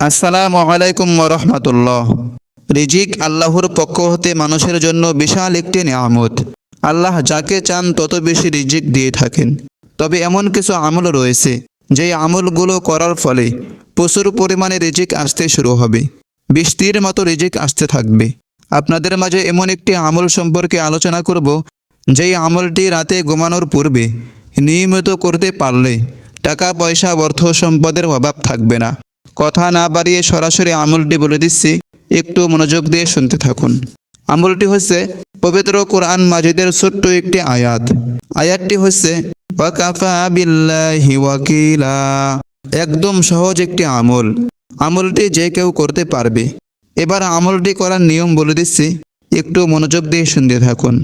আসসালামু আলাইকুম ওয়া রাহমাতুল্লাহ। রিজিক আল্লাহর পক্ষ হতে মানুষের জন্য বিশাল একটি নিয়ামত। আল্লাহ যাকে চান তত বেশি রিজিক দিয়ে থাকেন। তবে এমন কিছু আমল রয়েছে যেই আমলগুলো করার ফলে প্রচুর পরিমাণে রিজিক আসতে শুরু হবে, বৃষ্টির মতো রিজিক আসতে থাকবে। আপনাদের মাঝে এমন একটি আমল সম্পর্কে আলোচনা করব, যেই আমলটি রাতে ঘুমানোর পূর্বে নিয়মিত করতে পারলে টাকা পয়সা অর্থ সম্পদের অভাব থাকবে না। কথা না বাড়িয়ে সরাসরি আমলটি বলে দিচ্ছি, একটু মনোযোগ দিয়ে শুনতে থাকুন। আমলটি হচ্ছে পবিত্র কোরআন মাজিদের ছোট্ট একটি আয়াত। আয়াতটি হচ্ছে ওয়াকাফা বিল্লাহি ওয়াকিলা। একদম সহজ একটি আমল। আমলটি যে কেউ করতে পারবে। এবার আমলটি করার নিয়ম বলে দিচ্ছি, একটু মনোযোগ দিয়ে শুনতে থাকুন,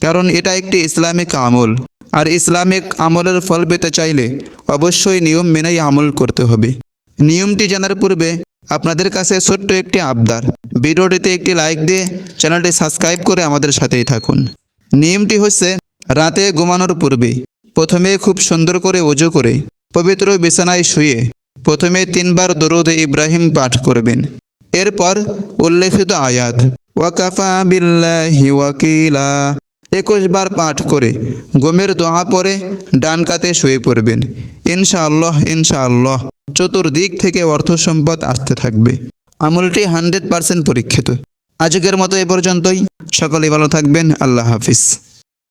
কারণ এটা একটি ইসলামিক আমল। আর ইসলামিক আমলের ফল পেতে চাইলে অবশ্যই নিয়ম মেনেই আমল করতে হবে। নিয়মটি জানার পূর্বে আপনাদের কাছে ছোট্ট একটি আবদার, ভিডিওটিতে একটি লাইক দিয়ে চ্যানেলটি সাবস্ক্রাইব করে আমাদের সাথেই থাকুন। নিয়মটি হচ্ছে, রাতে ঘুমানোর পূর্বে প্রথমে খুব সুন্দর করে ওযু করে পবিত্র বিছানায় শুয়ে প্রথমে 3 বার দরুদ ইব্রাহিম পাঠ করবেন। এরপর উল্লেখিত আয়াত ওয়াকাফা বিল্লাহি ওয়াকিলা 21 বার পাঠ করে ঘুমের দোয়া পরে ডান কাতে শুয়ে পড়বেন। ইনশাআল্লাহ ইনশাআল্লাহ চতুর্দিক থেকে অর্থ সম্পদ আসতে থাকবে। আমলটি 100% পরীক্ষিত। আজকের মতো এ পর্যন্তই। সকলেই ভালো থাকবেন। আল্লাহ হাফিজ।